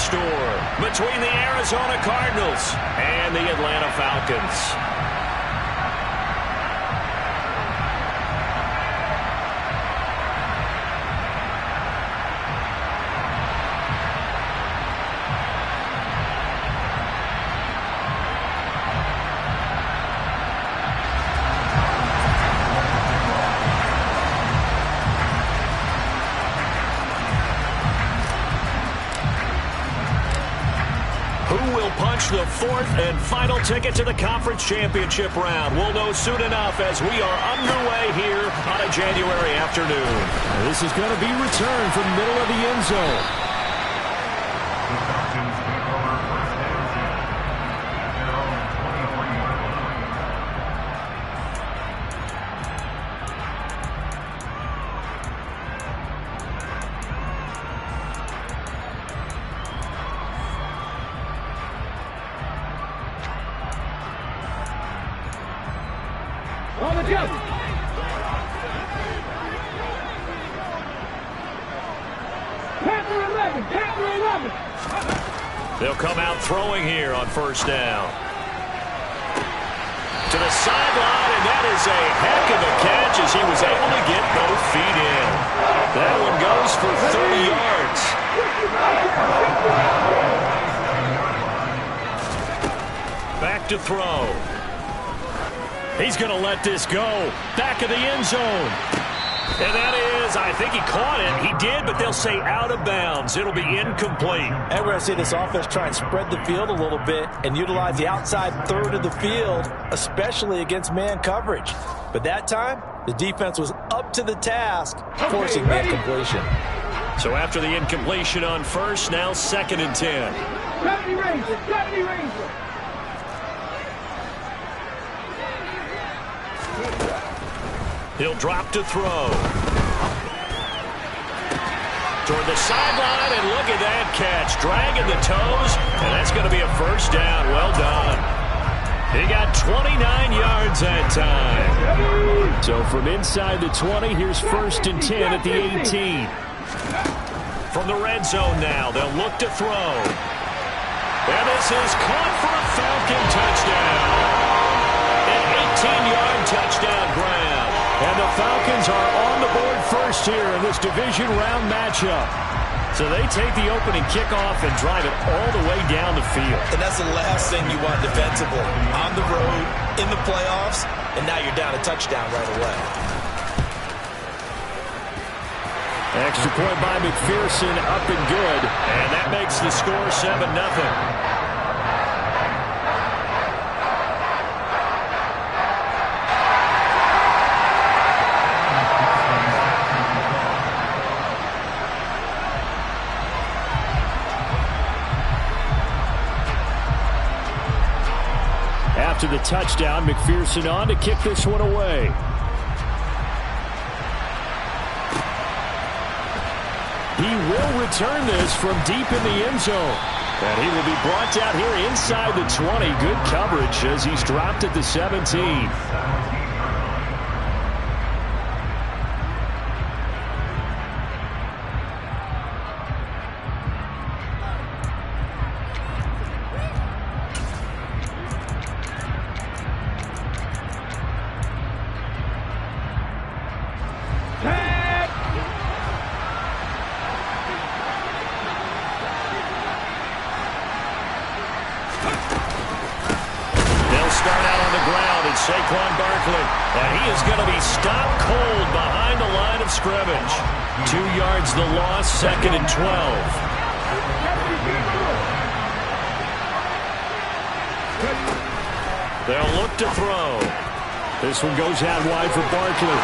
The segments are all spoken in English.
store between the Arizona Cardinals and the Atlanta Falcons. The fourth and final ticket to the conference championship round. We'll know soon enough as we are underway here on a January afternoon. This is going to be returned from the middle of the end zone. They'll come out throwing here on first down. To the sideline, and that is a heck of a catch as he was able to get both feet in. That one goes for 30 yards. Back to throw. He's going to let this go. Back of the end zone. And that is, I think he caught it. He did, but they'll say out of bounds. It'll be incomplete. And we're going to see this offense try and spread the field a little bit and utilize the outside third of the field, especially against man coverage. But that time, the defense was up to the task, forcing the incompletion. So after the incompletion on first, now 2nd and 10. He'll drop to throw. Toward the sideline, and look at that catch. Dragging the toes, and that's going to be a first down. Well done. He got 29 yards that time. So from inside the 20, here's 1st and 10 at the 18. From the red zone now, they'll look to throw. And this is caught for a Falcon touchdown. An 18-yard touchdown grab. And the Falcons are on the board first here in this division round matchup. So they take the opening kickoff and drive it all the way down the field. And that's the last thing you want defensively. On the road, in the playoffs, and now you're down a touchdown right away. Extra point by McPherson, up and good. And that makes the score 7-0. After the touchdown, McPherson on to kick this one away. He will return this from deep in the end zone. And he will be brought down here inside the 20. Good coverage as he's dropped at the 17. And he is going to be stopped cold behind the line of scrimmage. 2 yards the loss, 2nd and 12. They'll look to throw. This one goes out wide for Barkley.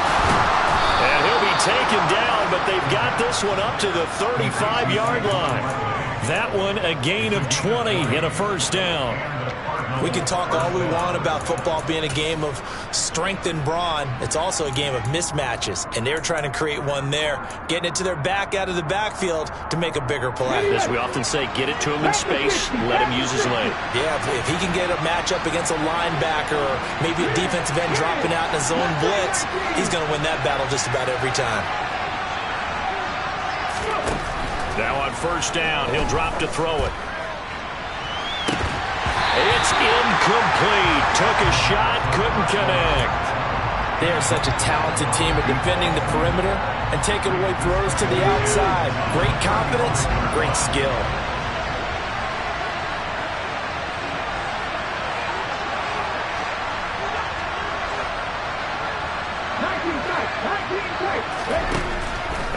And he'll be taken down, but they've got this one up to the 35-yard line. That one a gain of 20 and a first down. We can talk all we want about football being a game of strength and brawn. It's also a game of mismatches, and they're trying to create one there, getting it to their back out of the backfield to make a bigger play. As we often say, get it to him in space, let him use his leg. Yeah, if he can get a matchup against a linebacker or maybe a defensive end dropping out in a zone blitz, he's going to win that battle just about every time. Now on first down. He'll drop to throw it. It's incomplete. Took a shot, couldn't connect. They are such a talented team at defending the perimeter and taking away throws to the outside. Great confidence, great skill.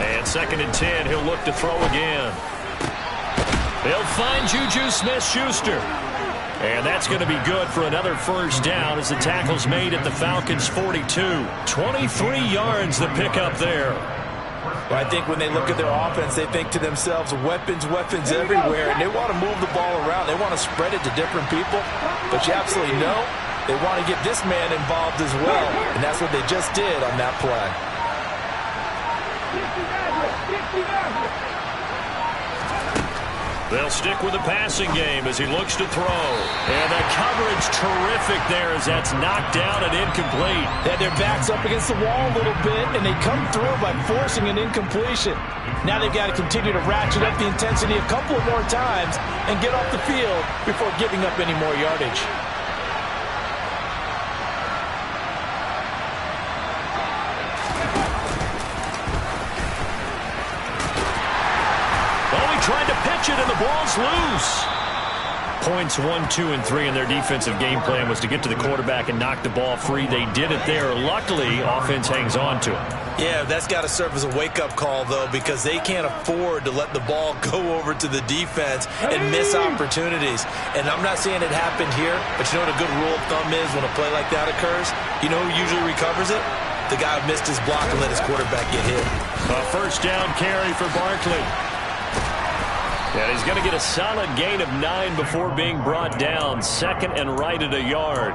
And 2nd and 10, he'll look to throw again. They'll find Juju Smith-Schuster. And that's going to be good for another first down as the tackle's made at the Falcons' 42. 23 yards the pickup there. Well, I think when they look at their offense, they think to themselves, weapons, weapons everywhere, and they want to move the ball around. They want to spread it to different people. But you absolutely know they want to get this man involved as well, and that's what they just did on that play. They'll stick with the passing game as he looks to throw. And the coverage terrific there as that's knocked down and incomplete. They had their backs up against the wall a little bit, and they come through by forcing an incompletion. Now they've got to continue to ratchet up the intensity a couple of more times and get off the field before giving up any more yardage. Tried to pitch it, and the ball's loose. Points 1, 2, and 3 in their defensive game plan was to get to the quarterback and knock the ball free. They did it there. Luckily, offense hangs on to it. Yeah, that's got to serve as a wake-up call, though, because they can't afford to let the ball go over to the defense and miss opportunities. And I'm not saying it happened here, but you know what a good rule of thumb is when a play like that occurs? You know who usually recovers it? The guy who missed his block and let his quarterback get hit. A first down carry for Barkley. And he's going to get a solid gain of 9 before being brought down. 2nd and right at a yard.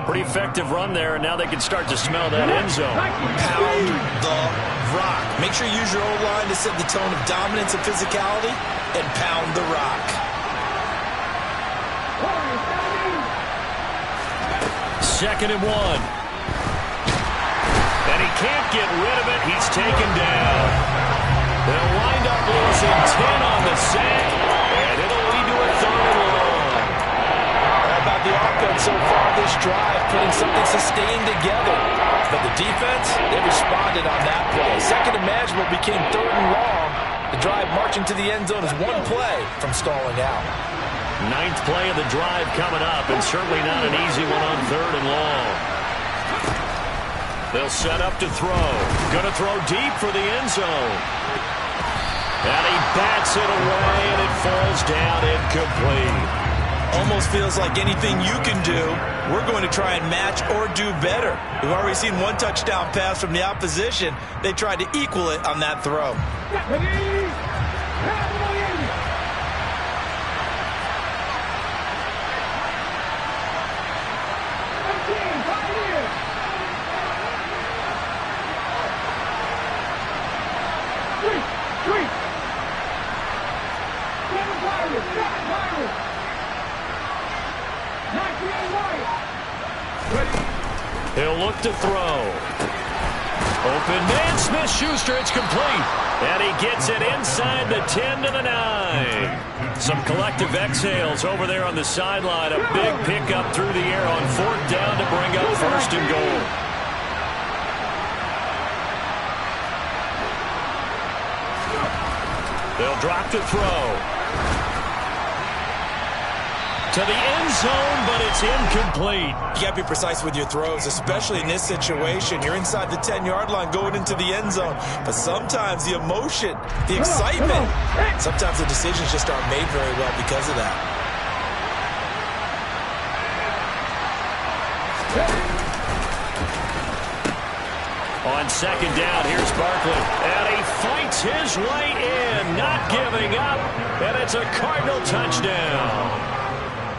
Pretty effective run there, and now they can start to smell that end zone. Pound the rock. Make sure you use your O-line to set the tone of dominance and physicality, and pound the rock. 2nd and 1. And he can't get rid of it. He's taken down. They'll wind up losing 10 on the sack, and it'll lead to a 3rd and long. How about the offense so far this drive, putting something sustained together? But the defense, they responded on that play. 2nd and manageable became 3rd and long. The drive marching to the end zone is one play from stalling out. 9th play of the drive coming up, and certainly not an easy one on 3rd and long. They'll set up to throw. Going to throw deep for the end zone. And he bats it away, and it falls down incomplete. Almost feels like anything you can do, we're going to try and match or do better. We've already seen one touchdown pass from the opposition. They tried to equal it on that throw. He'll look to throw. Open man, Smith-Schuster, it's complete. And he gets it inside the 10 to the 9. Some collective exhales over there on the sideline. A big pickup through the air on 4th down to bring up 1st and goal. They'll drop to throw. To the end zone, but it's incomplete. You got to be precise with your throws, especially in this situation. You're inside the 10-yard line going into the end zone. But sometimes the emotion, the excitement, sometimes the decisions just aren't made very well because of that. On 2nd down, here's Barkley. And he fights his way in, not giving up. And it's a Cardinal touchdown.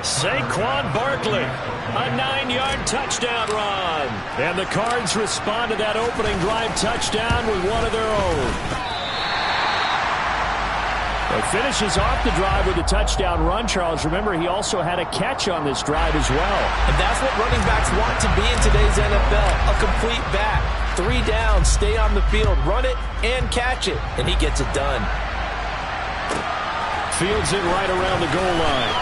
Saquon Barkley, a 9-yard touchdown run. And the Cards respond to that opening drive touchdown with one of their own. He finishes off the drive with a touchdown run, Charles. Remember, he also had a catch on this drive as well. And that's what running backs want to be in today's NFL, a complete back. 3 down, stay on the field, run it, and catch it. And he gets it done. fields it right around the goal line.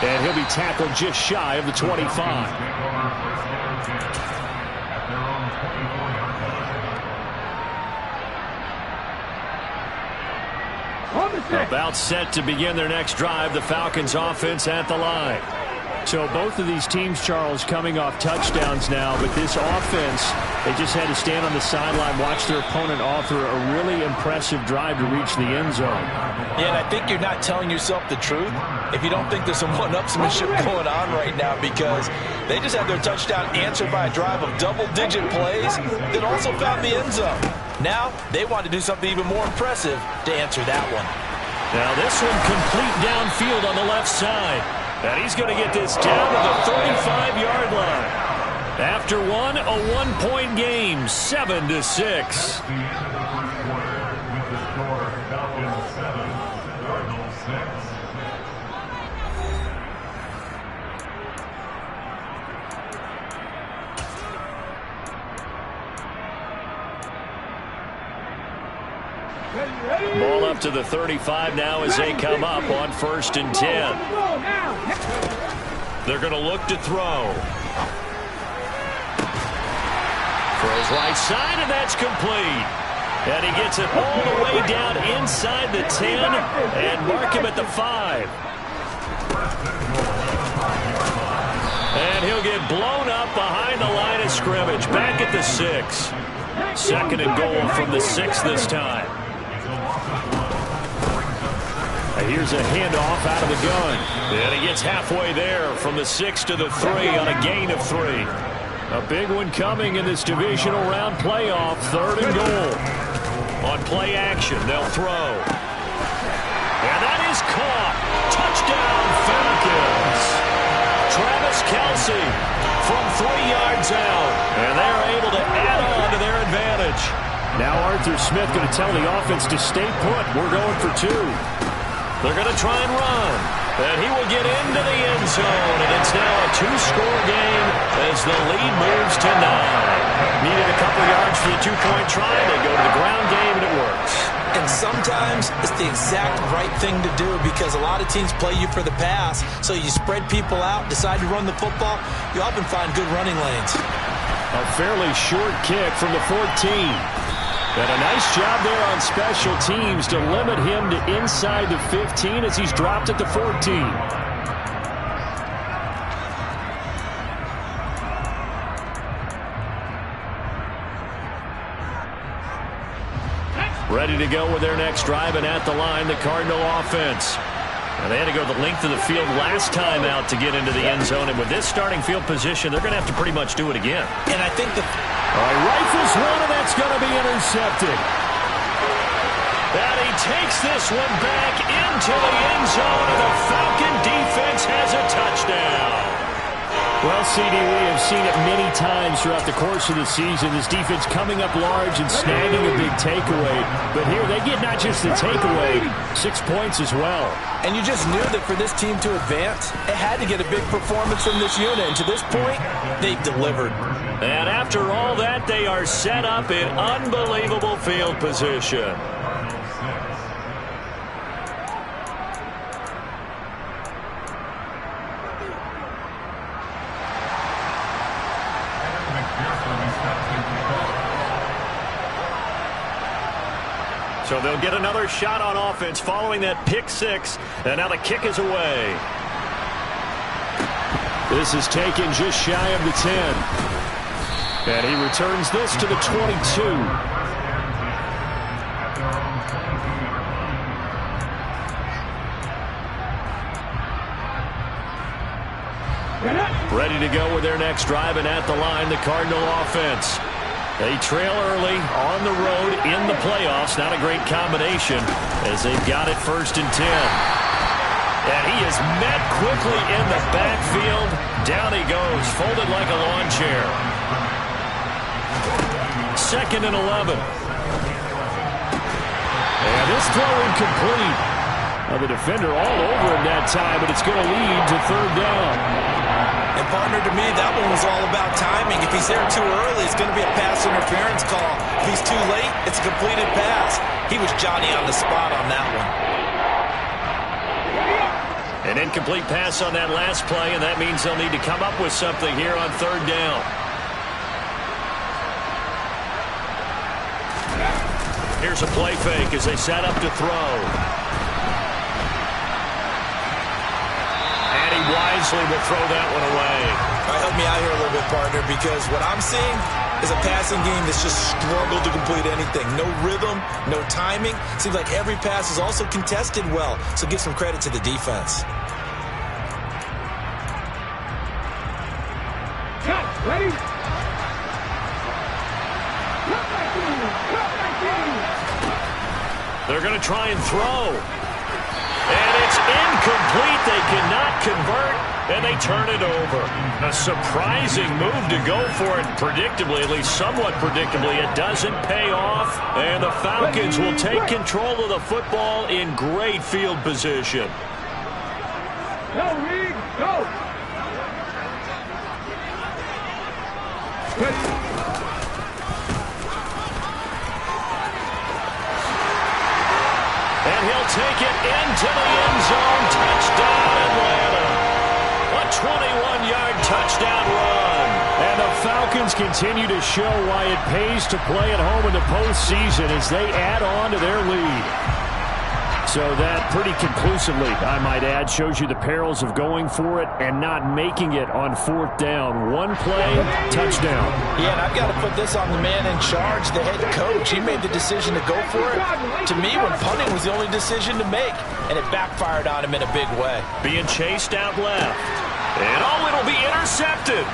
And he'll be tackled just shy of the 25. About set to begin their next drive, the Falcons offense at the line. So both of these teams, Charles, coming off touchdowns now, but this offense, they just had to stand on the sideline, watch their opponent offer a really impressive drive to reach the end zone. Yeah, and I think you're not telling yourself the truth if you don't think there's some one-upsmanship going on right now, because they just had their touchdown answered by a drive of double-digit plays that also found the end zone. Now they want to do something even more impressive to answer that one. Now this one complete downfield on the left side. And he's going to get this down to the 35-yard line. After one, a one-point game, 7-6. Ball up to the 35 now as they come up on 1st and 10. They're going to look to throw. Throws right side, and that's complete. And he gets it all the way down inside the 10 and mark him at the 5. And he'll get blown up behind the line of scrimmage, back at the 6. 2nd and goal from the 6 this time. Here's a handoff out of the gun. And he gets halfway there from the 6 to the 3 on a gain of 3. A big one coming in this divisional round playoff. 3rd and goal. On play action, they'll throw. And that is caught. Touchdown, Falcons. Travis Kelce from 3 yards out. And they're able to add on to their advantage. Now Arthur Smith going to tell the offense to stay put. We're going for 2. They're going to try and run. And he will get into the end zone. And it's now a 2-score game as the lead moves to 9. Needed a couple yards for the 2-point try. They go to the ground game, and it works. And sometimes it's the exact right thing to do, because a lot of teams play you for the pass. So you spread people out, decide to run the football. You often find good running lanes. A fairly short kick from the 14. And a nice job there on special teams to limit him to inside the 15 as he's dropped at the 14. Ready to go with their next drive, and at the line, the Cardinal offense. And they had to go the length of the field last time out to get into the end zone. And with this starting field position, they're going to have to pretty much do it again. And I think all right, rifles one, and that's going to be intercepted. And he takes this one back into the end zone, and the Falcon defense has a touchdown. Well, CD, we have seen it many times throughout the course of the season. This defense coming up large and snagging a big takeaway. But here they get not just the takeaway, 6 points as well. And you just knew that for this team to advance, it had to get a big performance from this unit. And to this point, they've delivered. And after all that, they are set up in unbelievable field position. So they'll get another shot on offense following that pick 6. And now the kick is away. This is taken just shy of the 10. And he returns this to the 22. Ready to go with their next drive, and at the line, the Cardinal offense. They trail early on the road in the playoffs. Not a great combination as they've got it 1st and 10. And he is met quickly in the backfield. Down he goes, folded like a lawn chair. 2nd and 11. And this throw incomplete. Now the defender all over him that time, but it's going to lead to 3rd down. And, partner, to me, that one was all about timing. If he's there too early, it's going to be a pass interference call. If he's too late, it's a completed pass. He was Johnny on the spot on that one. An incomplete pass on that last play, and that means they'll need to come up with something here on third down. Here's a play fake as they set up to throw. And he wisely will throw that one away. All right, help me out here a little bit, partner, because what I'm seeing is a passing game that's just struggled to complete anything. No rhythm, no timing. Seems like every pass is also contested well, so give some credit to the defense. Ready? They're going to try and throw. And it's incomplete. They cannot convert, and they turn it over. A surprising move to go for it. Predictably, at least somewhat predictably, it doesn't pay off. And the Falcons will take control of the football in great field position. Go, Reed, go! And he'll take it into the end zone. Touchdown, Atlanta. A 21-yard touchdown run. And the Falcons continue to show why it pays to play at home in the postseason as they add on to their lead. So that pretty conclusively, I might add, shows you the perils of going for it and not making it on fourth down. One play, touchdown. Yeah, and I've got to put this on the man in charge, the head coach. He made the decision to go for it. To me, when punting was the only decision to make, and it backfired on him in a big way. Being chased out left. And oh, it'll be intercepted.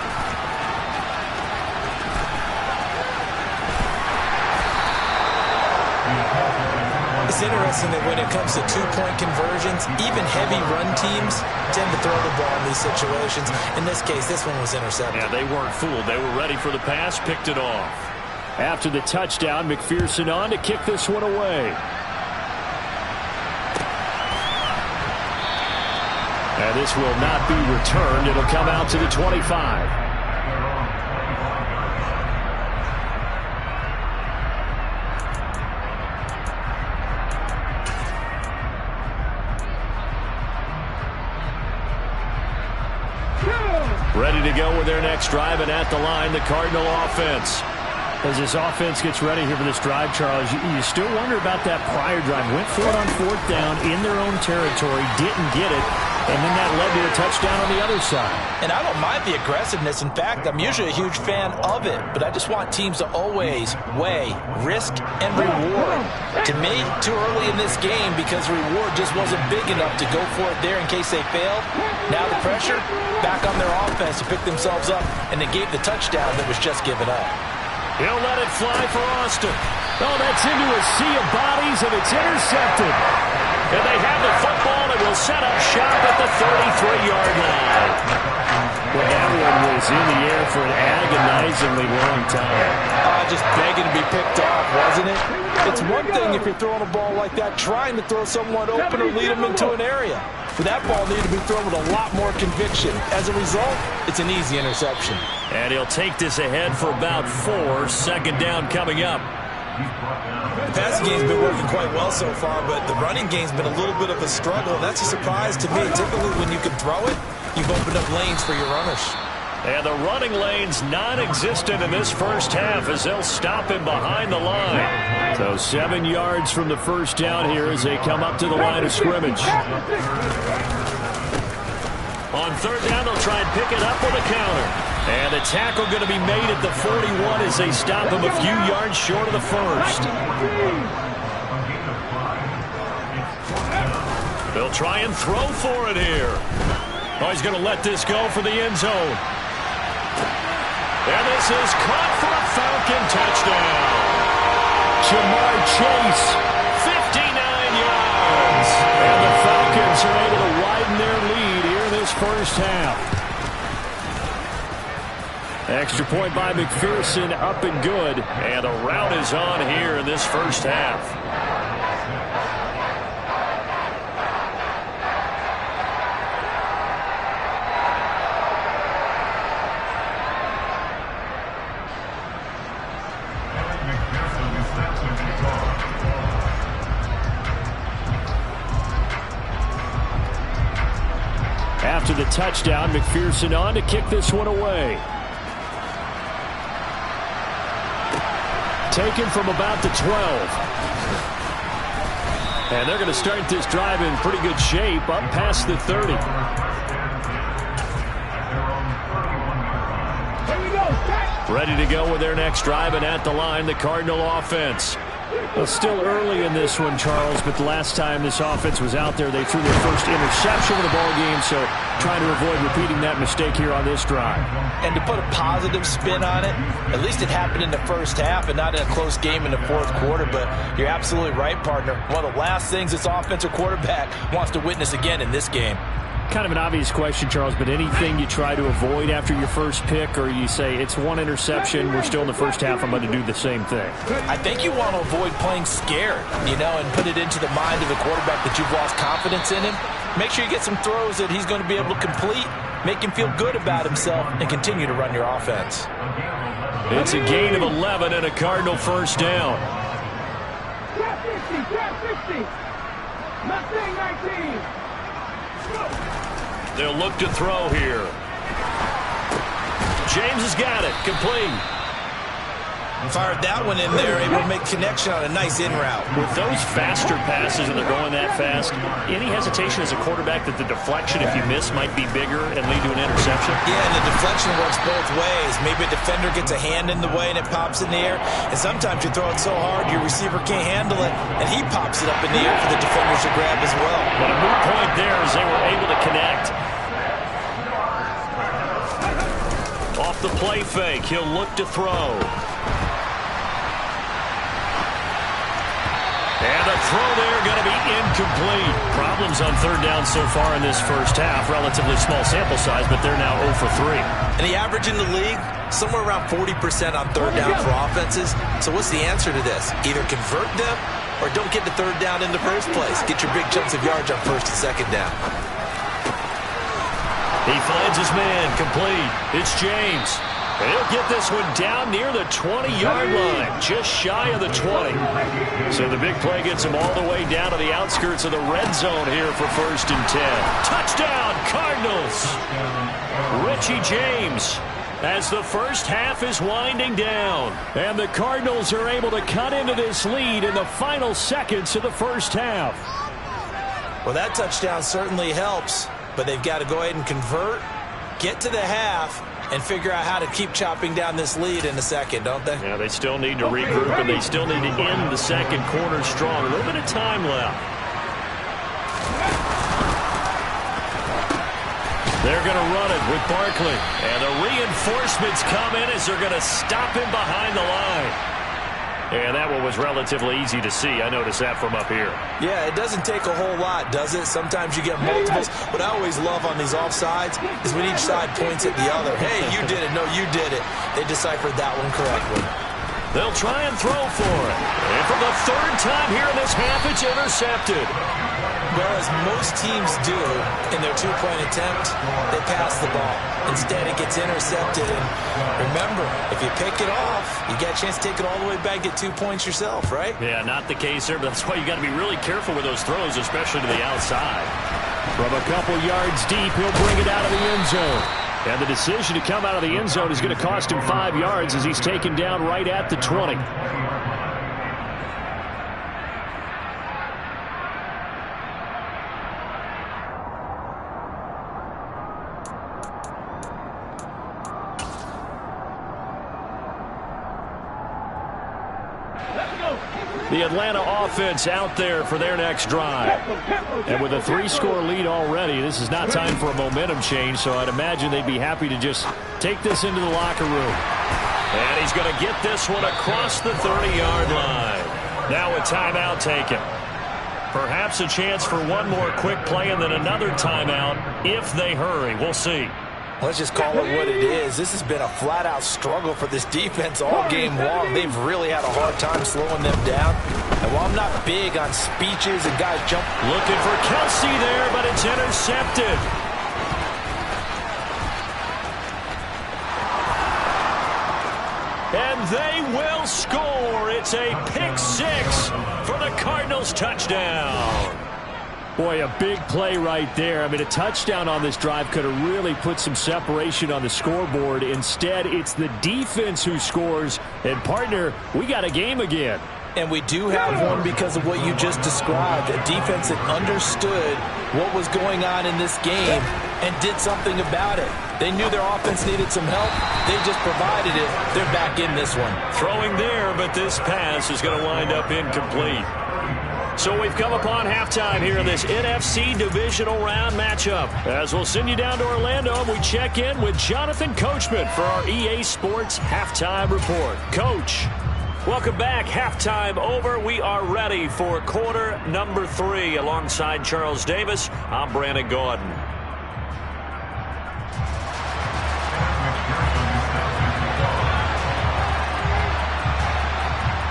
It's interesting that when it comes to two-point conversions, even heavy run teams tend to throw the ball in these situations. In this case, this one was intercepted. Yeah, they weren't fooled. They were ready for the pass, picked it off. After the touchdown, McPherson on to kick this one away. And this will not be returned. It'll come out to the 25. Ready to go with their next drive, and at the line, the Cardinal offense. As this offense gets ready here for this drive, Charles, you still wonder about that prior drive. Went for it on fourth down in their own territory, didn't get it, and then that led to a touchdown on the other side. And I don't mind the aggressiveness. In fact, I'm usually a huge fan of it, but I just want teams to always weigh risk and reward. To me, too early in this game because the reward just wasn't big enough to go for it there in case they failed. Now the pressure back on their offense to pick themselves up, and they gave the touchdown that was just given up. He'll let it fly for Austin. Oh, that's into a sea of bodies, and it's intercepted. And they have the football and will set up shop at the 33-yard line. Well, that one was in the air for an agonizingly long time. Just begging to be picked off, wasn't it? It's one thing if you're throwing a ball like that, trying to throw someone open or lead them into an area. But that ball needed to be thrown with a lot more conviction. As a result, it's an easy interception. And he'll take this ahead for about 4. Second down coming up. The passing game's been working quite well so far, but the running game's been a little bit of a struggle. That's a surprise to me. Typically, when you can throw it, you've opened up lanes for your runners. And the running lane's non-existent in this first half as they'll stop him behind the line. So 7 yards from the first down here as they come up to the line of scrimmage. On third down, they'll try and pick it up with a counter. And the tackle going to be made at the 41 as they stop him a few yards short of the first. They'll try and throw for it here. Oh, he's going to let this go for the end zone. And this is caught for a Falcon touchdown. Jamar Chase, 59 yards. And the Falcons are able to widen their lead here in this first half. Extra point by McPherson, up and good. And the route is on here in this first half. After the touchdown, McPherson on to kick this one away. Taken from about the 12. And they're going to start this drive in pretty good shape, up past the 30. Ready to go with their next drive, and at the line, the Cardinal offense. Well, still early in this one, Charles, but the last time this offense was out there, they threw their first interception of the ball game, so trying to avoid repeating that mistake here on this drive. And to put a positive spin on it, at least it happened in the first half and not in a close game in the fourth quarter, but you're absolutely right, partner. One of the last things this offensive quarterback wants to witness again in this game. Kind of an obvious question, Charles, but anything you try to avoid after your first pick, or you say it's one interception, we're still in the first half, I'm going to do the same thing? I think you want to avoid playing scared, and put it into the mind of the quarterback that you've lost confidence in him. Make sure you get some throws that he's going to be able to complete, make him feel good about himself, and continue to run your offense. It's a gain of 11 and a Cardinal first down. 50, not saying 19. They'll look to throw here. James has got it. Complete. Fired that one in there, able to make connection on a nice in route. With those faster passes and they're going that fast, any hesitation as a quarterback that the deflection, if you miss, might be bigger and lead to an interception? Yeah, and the deflection works both ways. Maybe a defender gets a hand in the way and it pops in the air, and sometimes you throw it so hard your receiver can't handle it, and he pops it up in the air for the defenders to grab as well. But a moot point there as they were able to connect. Off the play fake, he'll look to throw. And a throw there going to be incomplete. Problems on third down so far in this first half. Relatively small sample size, but they're now 0 for 3. And the average in the league, somewhere around 40% on third down for offenses. So what's the answer to this? Either convert them or don't get the third down in the first place. Get your big chunks of yards on first and second down. He finds his man, complete. It's James. And he'll get this one down near the 20-yard line, just shy of the 20. So the big play gets him all the way down to the outskirts of the red zone here for 1st and 10. Touchdown, Cardinals! Richie James, as the first half is winding down. And the Cardinals are able to cut into this lead in the final seconds of the first half. Well, that touchdown certainly helps, but they've got to go ahead and convert, get to the half, and figure out how to keep chopping down this lead in the second, don't they? Yeah, they still need to regroup, and they still need to end the second quarter strong. A little bit of time left. They're going to run it with Barkley. And the reinforcements come in as they're going to stop him behind the line. And that one was relatively easy to see. I noticed that from up here. Yeah, it doesn't take a whole lot, does it? Sometimes you get multiples. What I always love on these offsides is when each side points at the other. Hey, you did it. No, you did it. They deciphered that one correctly. They'll try and throw for it. And for the third time here in this half, it's intercepted. Well, as most teams do in their two-point attempt, they pass the ball. Instead, it gets intercepted. And remember, if you pick it off, you get a chance to take it all the way back, get 2 points yourself, right? Yeah, not the case there, but that's why you got to be really careful with those throws, especially to the outside. From a couple yards deep, he'll bring it out of the end zone. And the decision to come out of the end zone is going to cost him 5 yards as he's taken down right at the 20. The Atlanta offense out there for their next drive. And with a 3-score lead already, this is not time for a momentum change, so I'd imagine they'd be happy to just take this into the locker room. And he's going to get this one across the 30-yard line. Now a timeout taken. Perhaps a chance for one more quick play and then another timeout if they hurry. We'll see. Let's just call it what it is. This has been a flat-out struggle for this defense all game long. They've really had a hard time slowing them down. And while I'm not big on speeches and guys jump... Looking for Kelsey there, but it's intercepted. And they will score. It's a pick six for the Cardinals touchdown. Boy, a big play right there. I mean, a touchdown on this drive could have really put some separation on the scoreboard. Instead, it's the defense who scores. And, partner, we got a game again. And we do have one because of what you just described. A defense that understood what was going on in this game and did something about it. They knew their offense needed some help. They just provided it. They're back in this one. Throwing there, but this pass is going to wind up incomplete. So we've come upon halftime here in this NFC divisional round matchup. As we'll send you down to Orlando, and we check in with Jonathan Coachman for our EA Sports Halftime Report. Coach, welcome back. Halftime over. We are ready for quarter number 3. Alongside Charles Davis, I'm Brandon Gordon.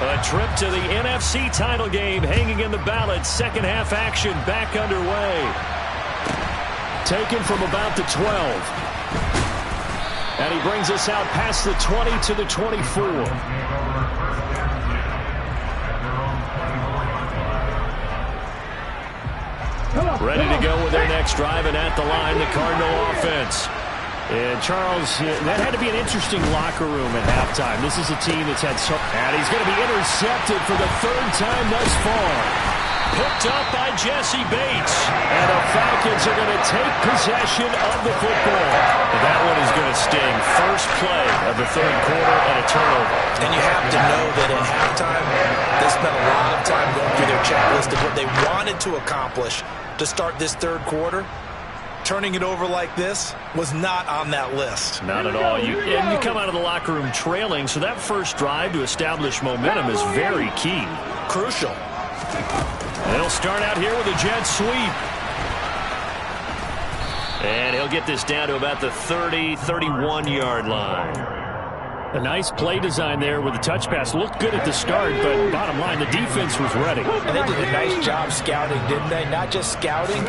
A trip to the NFC title game hanging in the balance. Second half action back underway. Taken from about the 12. And he brings us out past the 20 to the 24. Ready to go with their next drive, and at the line, the Cardinal offense. And Charles, that had to be an interesting locker room at halftime. This is a team that's had so... And he's going to be intercepted for the 3rd time thus far. Picked up by Jesse Bates. And the Falcons are going to take possession of the football. And that one is going to sting. First play of the 3rd quarter and a turnover. And you have to know that at halftime, they spent a lot of time going through their checklist of what they wanted to accomplish to start this 3rd quarter. Turning it over like this was not on that list. Not at all. You come out of the locker room trailing, so that first drive to establish momentum is very key. Crucial. They'll start out here with a jet sweep. And he'll get this down to about the 30, 31-yard line. A nice play design there with the touch pass. Looked good at the start, but bottom line, the defense was ready. And they did a nice job scouting, didn't they? Not just scouting,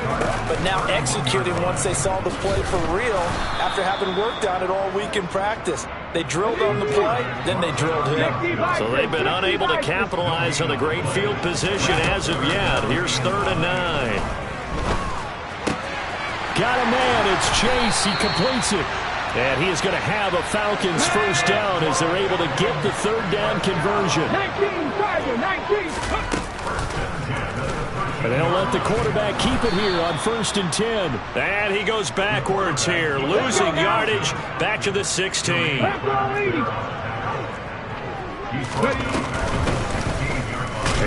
but now executing once they saw the play for real after having worked on it all week in practice. They drilled on the play, then they drilled him. So they've been unable to capitalize on the great field position as of yet. Here's 3rd and 9. Got a man. It's Chase. He completes it. And he is going to have a Falcons first down as they're able to get the 3rd down conversion. 19. And they'll let the quarterback keep it here on 1st and 10. And he goes backwards here, losing yardage back to the 16.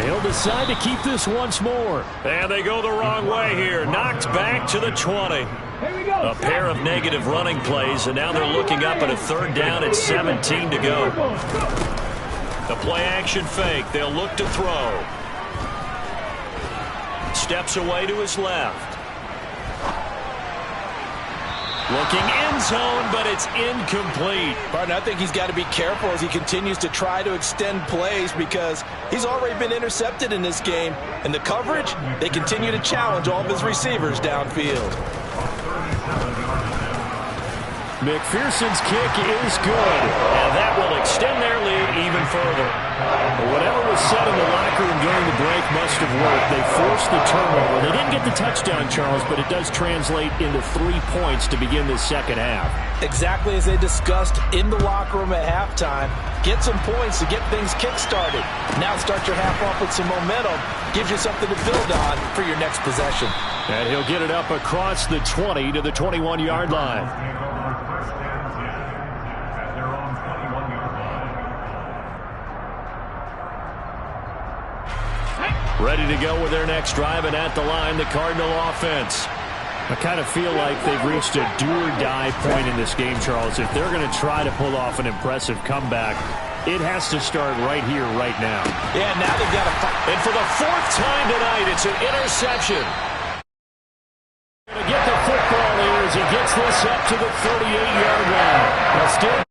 He'll decide to keep this once more. And they go the wrong way here. Knocked back to the 20. A pair of negative running plays, and now they're looking up at a 3rd down at 17 to go. The play action fake. They'll look to throw. Steps away to his left. Looking end zone, but it's incomplete. Barton, I think he's got to be careful as he continues to try to extend plays because he's already been intercepted in this game. And the coverage, they continue to challenge all of his receivers downfield. McPherson's kick is good. And that will extend their lead even further. Whatever was said in the locker room during the break must have worked. They forced the turnover. They didn't get the touchdown, Charles, but it does translate into 3 points to begin this second half. Exactly as they discussed in the locker room at halftime. Get some points to get things kick-started. Now start your half off with some momentum. Gives you something to build on for your next possession. And he'll get it up across the 20 to the 21-yard line. Ready to go with their next drive, and at the line, the Cardinal offense. I kind of feel like they've reached a do-or-die point in this game, Charles. If they're going to try to pull off an impressive comeback, it has to start right here, right now. Yeah, now they've got to fight. And for the 4th time tonight, it's an interception. Going to get the football here as he gets this up to the 38-yard line. Still